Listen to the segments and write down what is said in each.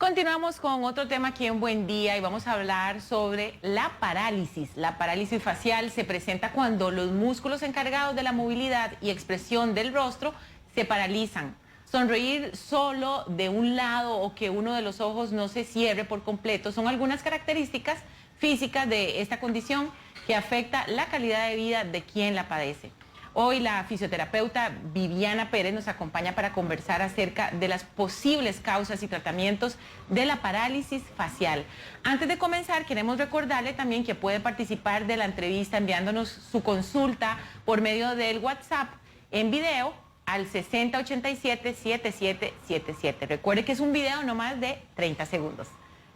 Continuamos con otro tema aquí en Buen Día y vamos a hablar sobre la parálisis. La parálisis facial se presenta cuando los músculos encargados de la movilidad y expresión del rostro se paralizan. Sonreír solo de un lado o que uno de los ojos no se cierre por completo son algunas características físicas de esta condición que afecta la calidad de vida de quien la padece. Hoy la fisioterapeuta Viviana Pérez nos acompaña para conversar acerca de las posibles causas y tratamientos de la parálisis facial. Antes de comenzar, queremos recordarle también que puede participar de la entrevista enviándonos su consulta por medio del WhatsApp en video al 6087-7777. Recuerde que es un video no más de 30 segundos.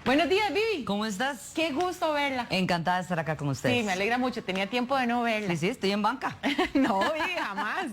Buenos días, Vivi. ¿Cómo estás? Qué gusto verla. Encantada de estar acá con ustedes. Sí, me alegra mucho. Tenía tiempo de no verla. Sí, estoy en banca. No, Vivi, jamás.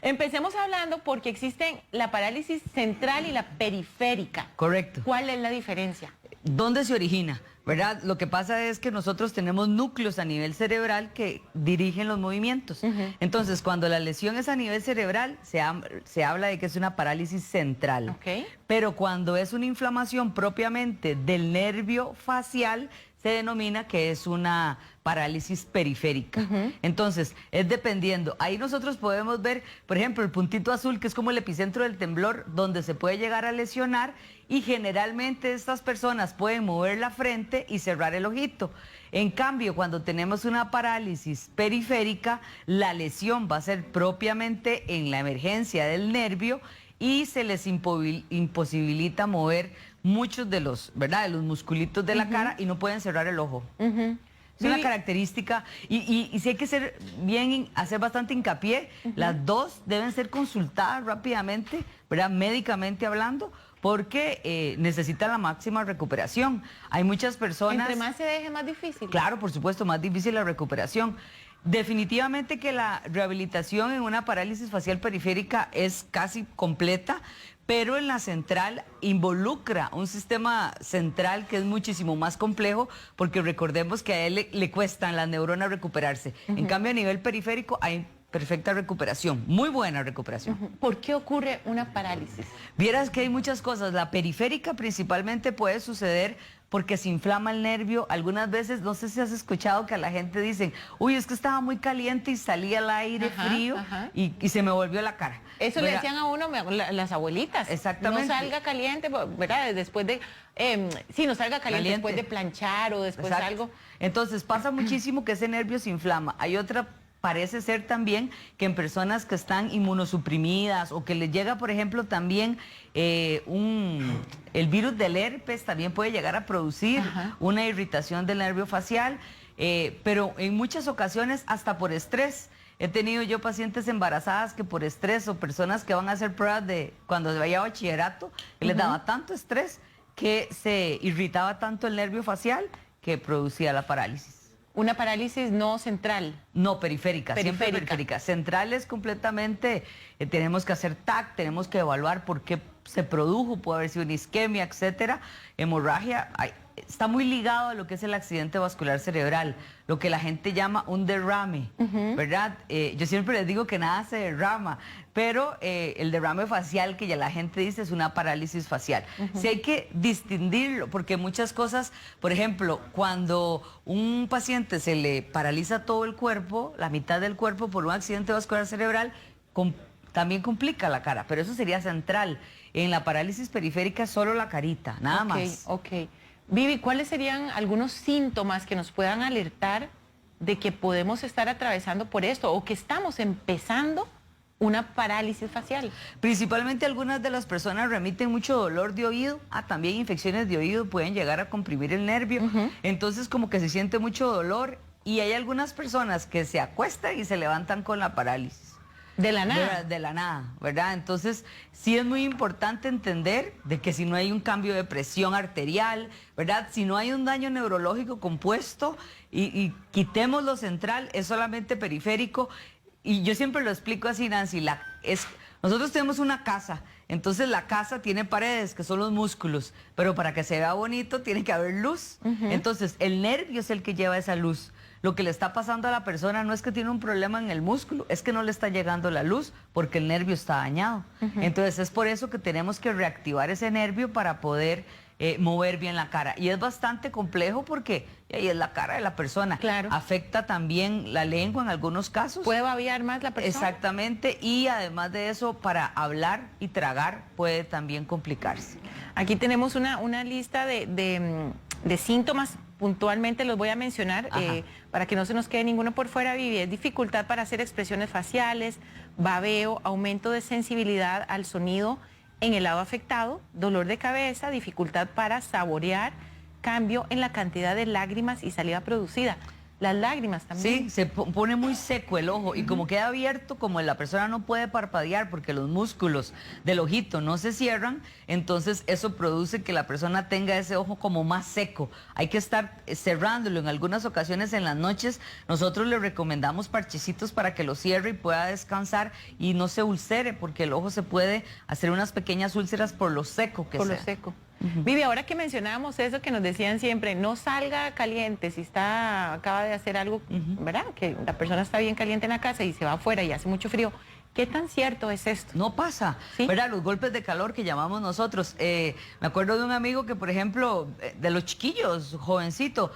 Empecemos hablando porque existen la parálisis central y la periférica. Correcto. ¿Cuál es la diferencia? ¿Dónde se origina? ¿Verdad? Lo que pasa es que nosotros tenemos núcleos a nivel cerebral que dirigen los movimientos. Entonces, cuando la lesión es a nivel cerebral, se habla de que es una parálisis central. Okay. Pero cuando es una inflamación propiamente del nervio facial, se denomina que es una parálisis periférica. Entonces, es dependiendo. Ahí nosotros podemos ver, por ejemplo, el puntito azul, que es como el epicentro del temblor, donde se puede llegar a lesionar, y generalmente estas personas pueden mover la frente y cerrar el ojito. En cambio, cuando tenemos una parálisis periférica, la lesión va a ser propiamente en la emergencia del nervio y se les imposibilita mover muchos de los, ¿verdad?, de los musculitos de la cara y no pueden cerrar el ojo. Es una característica y sí hay que hacer bastante hincapié. Las dos deben ser consultadas rápidamente, ¿verdad?, médicamente hablando, porque necesitan la máxima recuperación. Hay muchas personas... Entre más se deje, más difícil. Claro, por supuesto, más difícil la recuperación. Definitivamente que la rehabilitación en una parálisis facial periférica es casi completa, pero en la central involucra un sistema central que es muchísimo más complejo, porque recordemos que a él le cuestan las neuronas recuperarse. En cambio, a nivel periférico hay perfecta recuperación, muy buena recuperación. ¿Por qué ocurre una parálisis? Vieras que hay muchas cosas. La periférica principalmente puede suceder porque se inflama el nervio. Algunas veces, no sé si has escuchado que a la gente dicen, uy, es que estaba muy caliente y salía el aire frío y se me volvió la cara. Eso le decían a uno las abuelitas. Exactamente. No salga caliente, ¿verdad? Después de... sí, no salga caliente después de planchar o después de algo. Entonces pasa muchísimo que ese nervio se inflama. Hay otra... Parece ser también que en personas que están inmunosuprimidas o que les llega, por ejemplo, también el virus del herpes también puede llegar a producir una irritación del nervio facial, pero en muchas ocasiones hasta por estrés. He tenido yo pacientes embarazadas que por estrés o personas que van a hacer pruebas de cuando se vaya a bachillerato, que les daba tanto estrés que se irritaba tanto el nervio facial que producía la parálisis. Una parálisis no central. No, periférica, siempre periférica. Central es completamente, tenemos que hacer TAC, tenemos que evaluar por qué se produjo, puede haber sido una isquemia, etcétera, hemorragia. Está muy ligado a lo que es el accidente vascular cerebral, lo que la gente llama un derrame, ¿verdad? Yo siempre les digo que nada se derrama, pero el derrame facial que ya la gente dice es una parálisis facial. Sí hay que distinguirlo, porque muchas cosas, por ejemplo, cuando un paciente se le paraliza todo el cuerpo, la mitad del cuerpo por un accidente vascular cerebral, también complica la cara, pero eso sería central. En la parálisis periférica solo la carita, nada más. Ok. Vivi, ¿cuáles serían algunos síntomas que nos puedan alertar de que podemos estar atravesando por esto o que estamos empezando una parálisis facial? Principalmente algunas de las personas remiten mucho dolor de oído, también infecciones de oído pueden llegar a comprimir el nervio, entonces como que se siente mucho dolor y hay algunas personas que se acuestan y se levantan con la parálisis. De la nada. De la nada, ¿verdad? Entonces, sí es muy importante entender de que si no hay un cambio de presión arterial, ¿verdad? Si no hay un daño neurológico compuesto y quitemos lo central, es solamente periférico. Y yo siempre lo explico así, Nancy, nosotros tenemos una casa, entonces la casa tiene paredes, que son los músculos, pero para que se vea bonito tiene que haber luz. Entonces, el nervio es el que lleva esa luz. Lo que le está pasando a la persona no es que tiene un problema en el músculo, es que no le está llegando la luz porque el nervio está dañado. Entonces es por eso que tenemos que reactivar ese nervio para poder mover bien la cara. Y es bastante complejo porque ahí es la cara de la persona. Claro. Afecta también la lengua en algunos casos. ¿Puede babear más la persona? Exactamente, y además de eso, para hablar y tragar puede también complicarse. Aquí tenemos una lista de síntomas, puntualmente los voy a mencionar para que no se nos quede ninguno por fuera, Vivi. Es dificultad para hacer expresiones faciales, babeo, aumento de sensibilidad al sonido en el lado afectado, dolor de cabeza, dificultad para saborear, cambio en la cantidad de lágrimas y saliva producida. Las lágrimas también. Sí, se pone muy seco el ojo y como queda abierto, como la persona no puede parpadear porque los músculos del ojito no se cierran, entonces eso produce que la persona tenga ese ojo como más seco. Hay que estar cerrándolo. En algunas ocasiones en las noches nosotros le recomendamos parchecitos para que lo cierre y pueda descansar y no se ulcere, porque el ojo se puede hacer unas pequeñas úlceras por lo seco que sea. Por lo seco. Vivi, ahora que mencionábamos eso que nos decían siempre, no salga caliente si acaba de hacer algo, ¿verdad? Que la persona está bien caliente en la casa y se va afuera y hace mucho frío. ¿Qué tan cierto es esto? No pasa, ¿Sí? ¿verdad? Los golpes de calor que llamamos nosotros. Me acuerdo de un amigo que, por ejemplo, de los chiquillos, jovencito,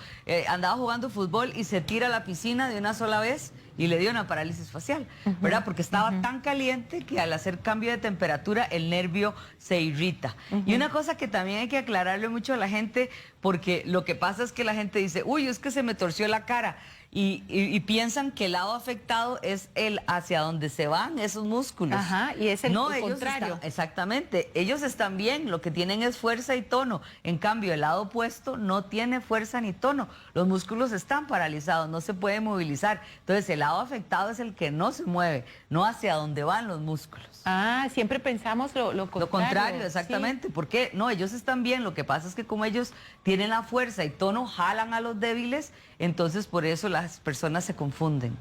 andaba jugando fútbol y se tira a la piscina de una sola vez y le dio una parálisis facial, ¿verdad? Porque estaba tan caliente que al hacer cambio de temperatura el nervio se irrita. Y una cosa que también hay que aclararle mucho a la gente, porque lo que pasa es que la gente dice, uy, es que se me torció la cara. Y piensan que el lado afectado es el hacia donde se van esos músculos. Ajá, y es el ellos contrario. Exactamente, ellos están bien, lo que tienen es fuerza y tono. En cambio, el lado opuesto no tiene fuerza ni tono. Los músculos están paralizados, no se pueden movilizar. Entonces, el lado afectado es el que no se mueve, no hacia donde van los músculos. Ah, siempre pensamos lo contrario. Lo contrario, exactamente. Sí. ¿Por qué? No, ellos están bien. Lo que pasa es que como ellos tienen la fuerza y tono, jalan a los débiles, entonces por eso las personas se confunden.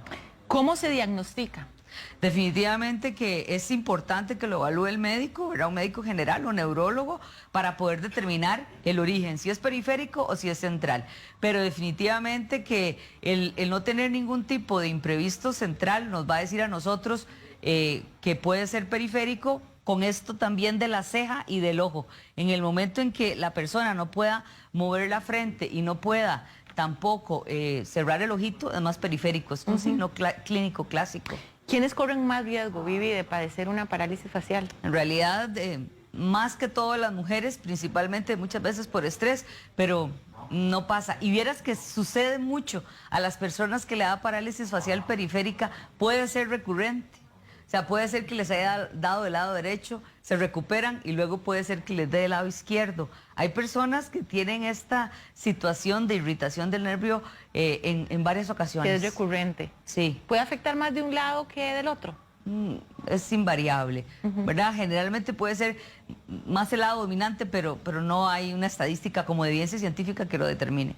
¿Cómo se diagnostica? Definitivamente que es importante que lo evalúe el médico, ¿verdad? Un médico general o neurólogo, para poder determinar el origen, si es periférico o si es central. Pero definitivamente que el no tener ningún tipo de imprevisto central nos va a decir a nosotros que puede ser periférico, con esto también de la ceja y del ojo. En el momento en que la persona no pueda mover la frente y no pueda tampoco cerrar el ojito, es más periférico, es un signo clínico clásico. ¿Quiénes corren más riesgo, Vivi, de padecer una parálisis facial? En realidad, más que todo las mujeres, principalmente muchas veces por estrés, pero no pasa. Y vieras que sucede mucho a las personas que le da parálisis facial periférica, puede ser recurrente. O sea, puede ser que les haya dado el lado derecho, se recuperan y luego puede ser que les dé el lado izquierdo. Hay personas que tienen esta situación de irritación del nervio en varias ocasiones. Que es recurrente. Sí. ¿Puede afectar más de un lado que del otro? Es invariable, ¿verdad? Generalmente puede ser más el lado dominante, pero no hay una estadística como de evidencia científica que lo determine.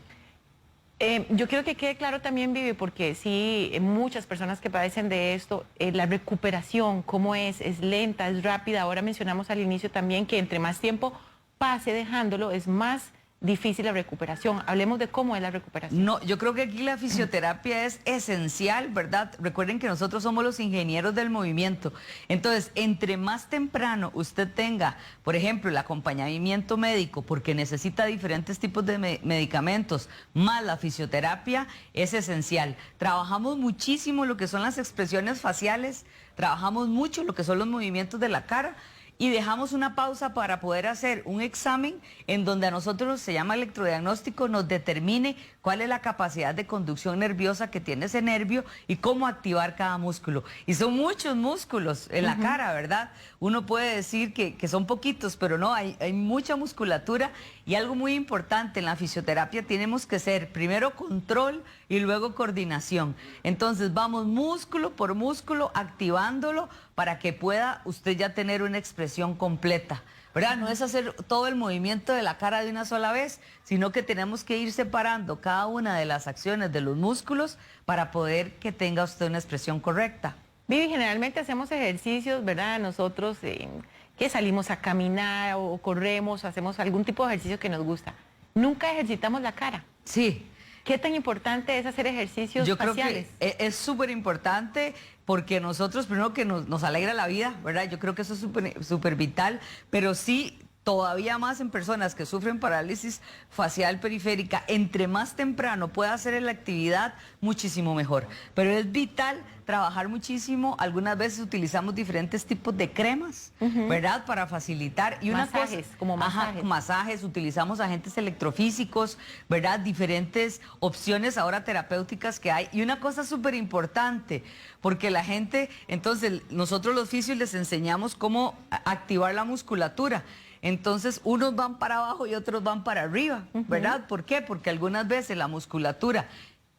Yo quiero que quede claro también, Vivi, porque sí, muchas personas que padecen de esto, la recuperación, ¿cómo es? ¿Es lenta, es rápida? Ahora mencionamos al inicio también que entre más tiempo pase dejándolo, es más difícil la recuperación. Hablemos de cómo es la recuperación. No, yo creo que aquí la fisioterapia es esencial, ¿verdad? Recuerden que nosotros somos los ingenieros del movimiento. Entonces, entre más temprano usted tenga, por ejemplo, el acompañamiento médico, porque necesita diferentes tipos de medicamentos, más la fisioterapia, es esencial. Trabajamos muchísimo lo que son las expresiones faciales, trabajamos mucho lo que son los movimientos de la cara, y dejamos una pausa para poder hacer un examen en donde a nosotros, se llama electrodiagnóstico, nos determine cuál es la capacidad de conducción nerviosa que tiene ese nervio y cómo activar cada músculo. Y son muchos músculos en la cara, ¿verdad? Uno puede decir que son poquitos, pero no, hay mucha musculatura. Y algo muy importante en la fisioterapia, tenemos que ser primero control y luego coordinación. Entonces vamos músculo por músculo activándolo para que pueda usted ya tener una expresión completa, ¿verdad? No es hacer todo el movimiento de la cara de una sola vez, sino que tenemos que ir separando cada una de las acciones de los músculos para poder que tenga usted una expresión correcta. Vivi, generalmente hacemos ejercicios, ¿verdad? Nosotros que salimos a caminar o corremos, o hacemos algún tipo de ejercicio que nos gusta. Nunca ejercitamos la cara. Sí. ¿Qué tan importante es hacer ejercicios faciales? Creo que es súper importante porque nosotros, primero que nos alegra la vida, ¿verdad? Yo creo que eso es súper vital, pero sí todavía más en personas que sufren parálisis facial periférica. Entre más temprano pueda hacer la actividad, muchísimo mejor. Pero es vital trabajar muchísimo. Algunas veces utilizamos diferentes tipos de cremas, ¿verdad? Para facilitar. Y masajes, como masajes. Ajá, masajes, utilizamos agentes electrofísicos, ¿verdad? Diferentes opciones ahora terapéuticas que hay. Y una cosa súper importante, porque la gente, entonces, nosotros los fisios les enseñamos cómo activar la musculatura. Entonces, unos van para abajo y otros van para arriba, ¿verdad? ¿Por qué? Porque algunas veces la musculatura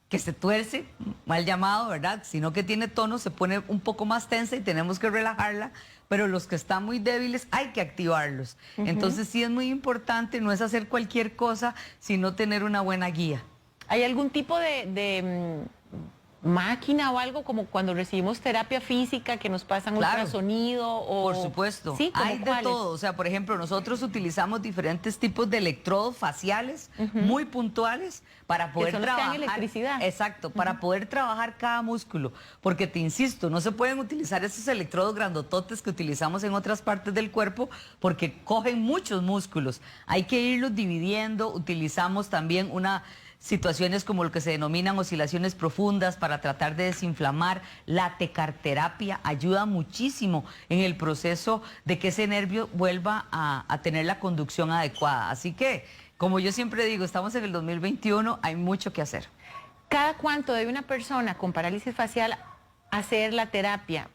que se tuerce, mal llamado, ¿verdad? Sino que tiene tono, se pone un poco más tensa y tenemos que relajarla, pero los que están muy débiles hay que activarlos. Entonces, sí es muy importante, no es hacer cualquier cosa, sino tener una buena guía. ¿Hay algún tipo de máquina o algo como cuando recibimos terapia física que nos pasan ultrasonido? O... Por supuesto, ¿sí? hay de todo. O sea, por ejemplo, nosotros utilizamos diferentes tipos de electrodos faciales muy puntuales para poder trabajar. Electricidad. Exacto, para poder trabajar cada músculo. Porque te insisto, no se pueden utilizar esos electrodos grandototes que utilizamos en otras partes del cuerpo porque cogen muchos músculos. Hay que irlos dividiendo. Utilizamos también situaciones como lo que se denominan oscilaciones profundas para tratar de desinflamar. La tecarterapia ayuda muchísimo en el proceso de que ese nervio vuelva a tener la conducción adecuada. Así que, como yo siempre digo, estamos en el 2021, hay mucho que hacer. ¿Cada cuánto debe una persona con parálisis facial hacer la terapia?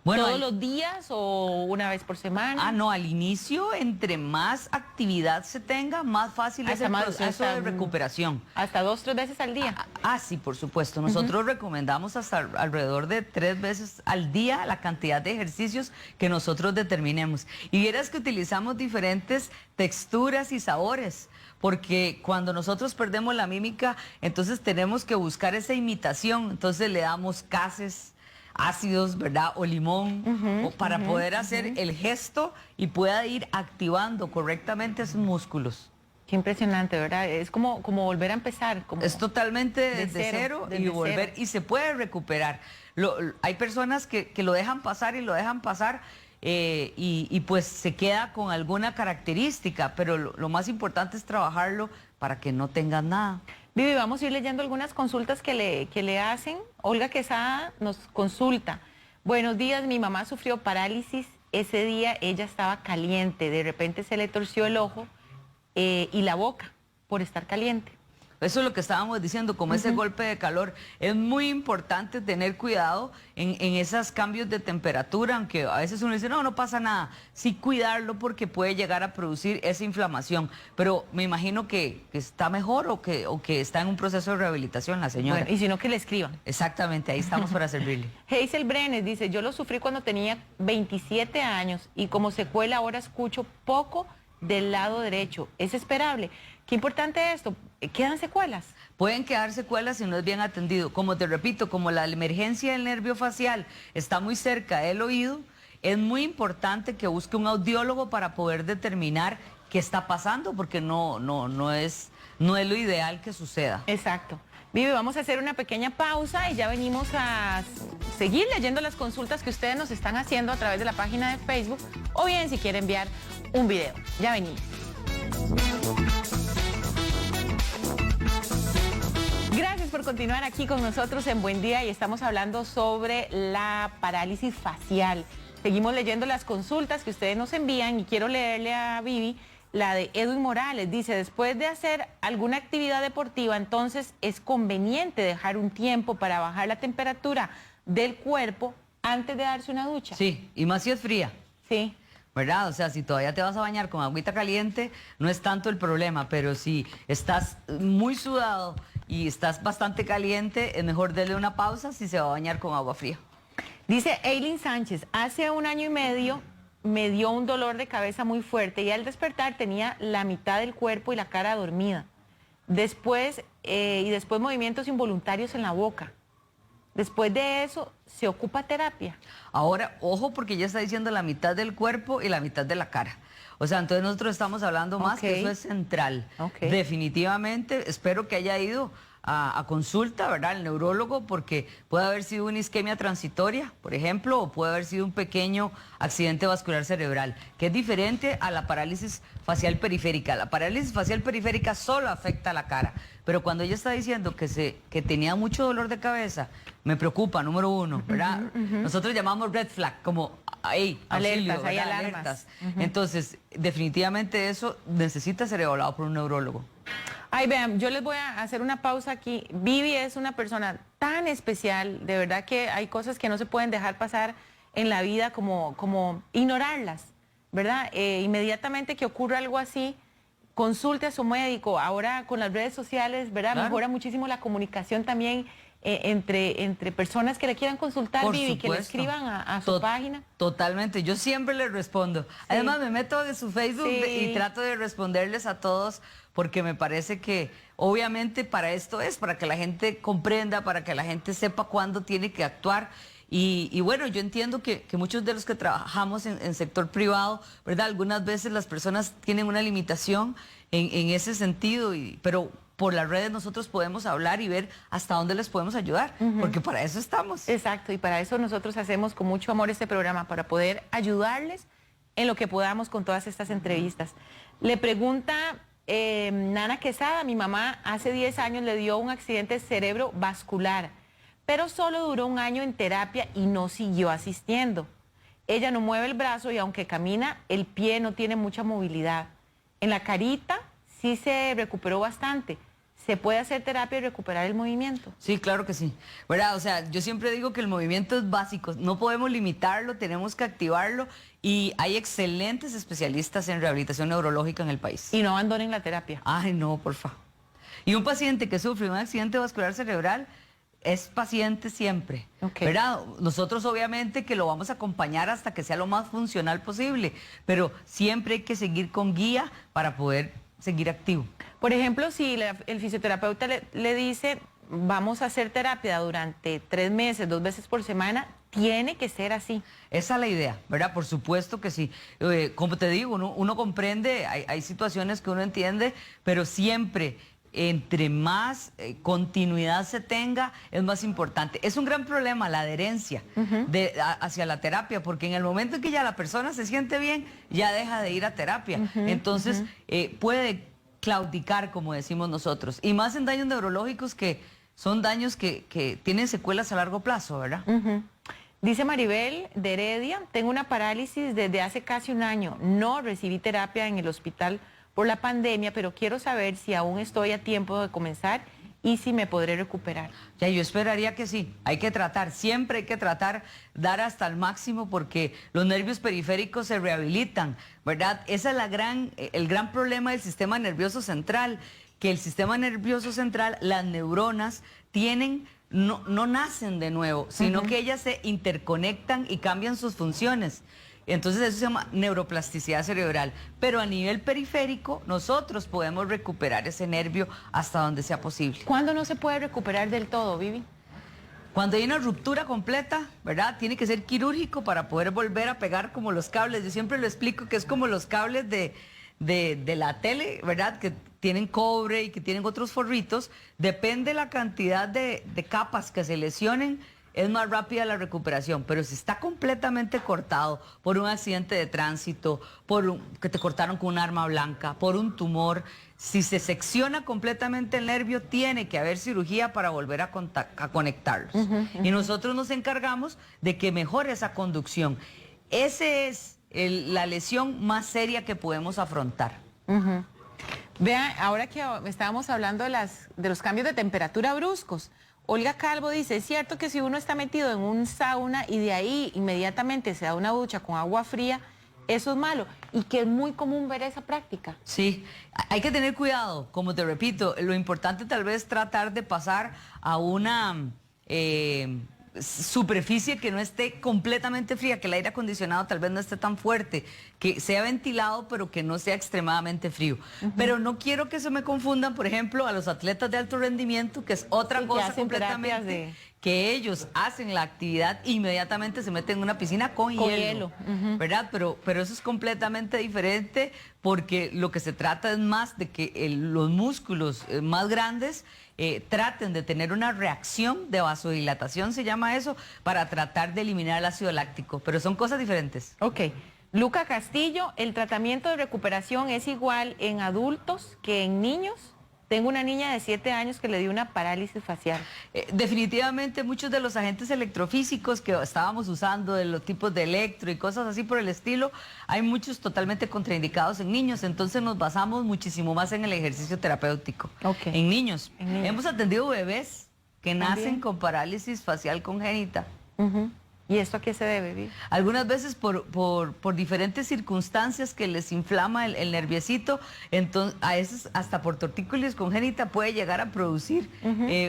Bueno, ¿todos los días o una vez por semana? No, al inicio, entre más actividad se tenga, más fácil es el proceso de recuperación. ¿Hasta 2 o 3 veces al día? Sí, por supuesto. Nosotros recomendamos hasta alrededor de 3 veces al día la cantidad de ejercicios que nosotros determinemos. Y vieras que utilizamos diferentes texturas y sabores, porque cuando nosotros perdemos la mímica, entonces tenemos que buscar esa imitación. Entonces le damos gases ácidos, ¿verdad? O limón, para poder hacer el gesto y pueda ir activando correctamente esos músculos. Qué impresionante, ¿verdad? Es como volver a empezar. Es totalmente desde cero y volver, y se puede recuperar. Hay personas que lo dejan pasar y lo dejan pasar y pues se queda con alguna característica, pero lo más importante es trabajarlo para que no tengan nada. Vivi, vamos a ir leyendo algunas consultas que le hacen. Olga Quesada nos consulta. Buenos días, mi mamá sufrió parálisis. Ese día ella estaba caliente. De repente se le torció el ojo y la boca por estar caliente. Eso es lo que estábamos diciendo, como ese golpe de calor. Es muy importante tener cuidado en esos cambios de temperatura, aunque a veces uno dice, no pasa nada. Sí cuidarlo porque puede llegar a producir esa inflamación. Pero me imagino que está mejor o que está en un proceso de rehabilitación la señora. Bueno, y si no, que le escriban. Exactamente, ahí estamos para servirle. Hazel Brenes dice, yo lo sufrí cuando tenía 27 años y como secuela ahora escucho poco del lado derecho. ¿Es esperable? Qué importante esto. ¿Quedan secuelas? Pueden quedar secuelas si no es bien atendido. Como te repito, como la emergencia del nervio facial está muy cerca del oído, es muy importante que busque un audiólogo para poder determinar qué está pasando, porque no es lo ideal que suceda. Exacto. Vivi, vamos a hacer una pequeña pausa y ya venimos a seguir leyendo las consultas que ustedes nos están haciendo a través de la página de Facebook, o bien si quiere enviar un video. Ya venimos. Gracias por continuar aquí con nosotros en Buen Día y estamos hablando sobre la parálisis facial. Seguimos leyendo las consultas que ustedes nos envían y quiero leerle a Vivi la de Edwin Morales. Dice, después de hacer alguna actividad deportiva, entonces es conveniente dejar un tiempo para bajar la temperatura del cuerpo antes de darse una ducha. Sí, y más si es fría. Sí. ¿Verdad? O sea, si todavía te vas a bañar con agüita caliente, no es tanto el problema, pero si estás muy sudado y estás bastante caliente, es mejor darle una pausa si se va a bañar con agua fría. Dice Eileen Sánchez, hace 1 año y medio me dio un dolor de cabeza muy fuerte y al despertar tenía la mitad del cuerpo y la cara dormida. Después movimientos involuntarios en la boca. Después de eso, ¿se ocupa terapia? Ahora, ojo, porque ya está diciendo la mitad del cuerpo y la mitad de la cara. O sea, entonces nosotros estamos hablando más que eso es central. Definitivamente, espero que haya ido a consulta, ¿verdad? Al neurólogo, porque puede haber sido una isquemia transitoria, por ejemplo, o puede haber sido un pequeño accidente vascular cerebral, que es diferente a la parálisis facial periférica. La parálisis facial periférica solo afecta a la cara, pero cuando ella está diciendo que tenía mucho dolor de cabeza, me preocupa, número uno, ¿verdad? Nosotros llamamos red flag, como ahí, auxilio, alertas, hay ¿verdad? alarmas. Entonces, definitivamente eso necesita ser evaluado por un neurólogo. Ay, vean, yo les voy a hacer una pausa aquí. Vivi es una persona tan especial, de verdad que hay cosas que no se pueden dejar pasar en la vida como ignorarlas, ¿verdad? Inmediatamente que ocurra algo así, consulte a su médico. Ahora con las redes sociales, ¿verdad? Claro. Mejora muchísimo la comunicación también entre personas que le quieran consultar, Por Vivi, que le supuesto. escriban a su página. Totalmente, yo siempre les respondo. Además, me meto en su Facebook y trato de responderles a todos, porque me parece que obviamente para esto es, para que la gente comprenda, para que la gente sepa cuándo tiene que actuar. Y bueno, yo entiendo que muchos de los que trabajamos en sector privado, ¿verdad? Algunas veces las personas tienen una limitación en ese sentido, pero por las redes nosotros podemos hablar y ver hasta dónde les podemos ayudar, porque para eso estamos. Exacto, y para eso nosotros hacemos con mucho amor este programa, para poder ayudarles en lo que podamos con todas estas entrevistas. Le pregunta Nana Quesada: mi mamá hace 10 años le dio un accidente cerebrovascular, pero solo duró un año en terapia y no siguió asistiendo. Ella no mueve el brazo y aunque camina, el pie no tiene mucha movilidad. En la carita sí se recuperó bastante. ¿Se puede hacer terapia y recuperar el movimiento? Sí, claro que sí, ¿verdad? O sea, yo siempre digo que el movimiento es básico, no podemos limitarlo, tenemos que activarlo, y hay excelentes especialistas en rehabilitación neurológica en el país. Y no abandonen la terapia. Ay, no, por favor. Y un paciente que sufre un accidente vascular cerebral es paciente siempre, ¿verdad? Nosotros obviamente que lo vamos a acompañar hasta que sea lo más funcional posible, pero siempre hay que seguir con guía para poder seguir activo. Por ejemplo, si el fisioterapeuta le dice, vamos a hacer terapia durante 3 meses, 2 veces por semana, tiene que ser así. Esa es la idea, ¿verdad? Por supuesto que sí. Como te digo, uno comprende, hay situaciones que uno entiende, pero siempre entre más continuidad se tenga, es más importante. Es un gran problema la adherencia hacia la terapia, porque en el momento en que ya la persona se siente bien, ya deja de ir a terapia. Entonces, puede claudicar, como decimos nosotros. Y más en daños neurológicos, que son daños que tienen secuelas a largo plazo, ¿verdad? Dice Maribel de Heredia: tengo una parálisis desde hace casi un año. No recibí terapia en el hospital por la pandemia, pero quiero saber si aún estoy a tiempo de comenzar y si me podré recuperar. Ya, yo esperaría que sí. Hay que tratar, siempre hay que tratar, dar hasta el máximo, porque los nervios periféricos se rehabilitan, ¿verdad? Ese es el gran problema del sistema nervioso central, que el sistema nervioso central, las neuronas no nacen de nuevo, sino que ellas se interconectan y cambian sus funciones. Entonces eso se llama neuroplasticidad cerebral. Pero a nivel periférico nosotros podemos recuperar ese nervio hasta donde sea posible. ¿Cuándo no se puede recuperar del todo, Vivi? Cuando hay una ruptura completa, ¿verdad? Tiene que ser quirúrgico para poder volver a pegar, como los cables. Yo siempre lo explico que es como los cables de la tele, ¿verdad? Que tienen cobre y que tienen otros forritos. Depende la cantidad de capas que se lesionen, es más rápida la recuperación. Pero si está completamente cortado por un accidente de tránsito, que te cortaron con un arma blanca, por un tumor, si se secciona completamente el nervio, tiene que haber cirugía para volver a conectarlos. Y nosotros nos encargamos de que mejore esa conducción. Esa es la lesión más seria que podemos afrontar. Vean, ahora que estábamos hablando de los cambios de temperatura bruscos, Olga Calvo dice: es cierto que si uno está metido en un sauna y de ahí inmediatamente se da una ducha con agua fría, eso es malo, y que es muy común ver esa práctica. Sí, hay que tener cuidado, como te repito, lo importante tal vez tratar de pasar a una superficie que no esté completamente fría, que el aire acondicionado tal vez no esté tan fuerte, que sea ventilado pero que no sea extremadamente frío. Pero no quiero que se me confundan, por ejemplo, a los atletas de alto rendimiento, que es otra cosa completamente, que ellos hacen la actividad, inmediatamente se meten en una piscina con hielo, ¿verdad? Pero eso es completamente diferente porque lo que se trata es más de que los músculos más grandes traten de tener una reacción de vasodilatación, se llama eso, para tratar de eliminar el ácido láctico, pero son cosas diferentes. Ok. Luca Castillo, ¿el tratamiento de recuperación es igual en adultos que en niños? Tengo una niña de 7 años que le dio una parálisis facial. Definitivamente muchos de los agentes electrofísicos que estábamos usando, de los tipos de electro y cosas así por el estilo, hay muchos totalmente contraindicados en niños, entonces nos basamos muchísimo más en el ejercicio terapéutico. Okay. En niños. En niños. Hemos atendido bebés que nacen con parálisis facial congénita. ¿Y esto a qué se debe, Vivi? Algunas veces por diferentes circunstancias que les inflama el nerviecito, entonces a veces hasta por tortícolis congénita puede llegar a producir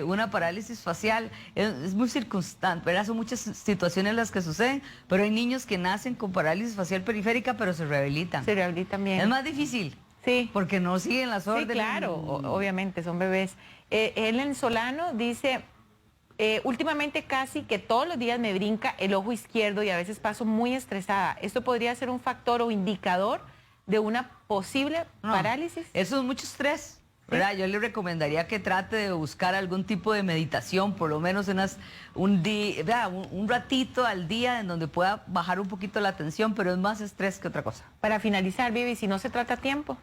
una parálisis facial. Es muy circunstante, ¿verdad? Son muchas situaciones las que suceden, pero hay niños que nacen con parálisis facial periférica, pero se rehabilitan. Se rehabilitan bien. Es más difícil. Sí. Porque no siguen las órdenes. Sí, claro, obviamente, son bebés. Ellen Solano dice... últimamente casi que todos los días me brinca el ojo izquierdo y a veces paso muy estresada. ¿Esto podría ser un factor o indicador de una posible parálisis? Eso es mucho estrés, ¿verdad? ¿Sí? Yo le recomendaría que trate de buscar algún tipo de meditación, por lo menos un ratito al día en donde pueda bajar un poquito la tensión, pero es más estrés que otra cosa. Para finalizar, Vivi, si no se trata a tiempo...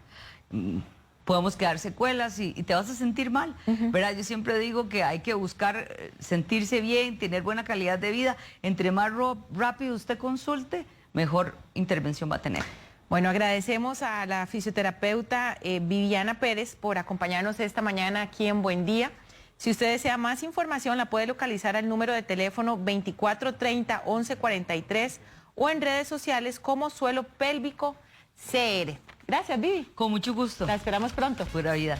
podemos quedar secuelas y te vas a sentir mal, ¿verdad? Yo siempre digo que hay que buscar sentirse bien, tener buena calidad de vida. Entre más rápido usted consulte, mejor intervención va a tener. Bueno, agradecemos a la fisioterapeuta Viviana Pérez por acompañarnos esta mañana aquí en Buen Día. Si usted desea más información, la puede localizar al número de teléfono 2430-1143 o en redes sociales como Suelo Pélvico CR. Gracias, Vivi. Con mucho gusto. La esperamos pronto. Pura vida.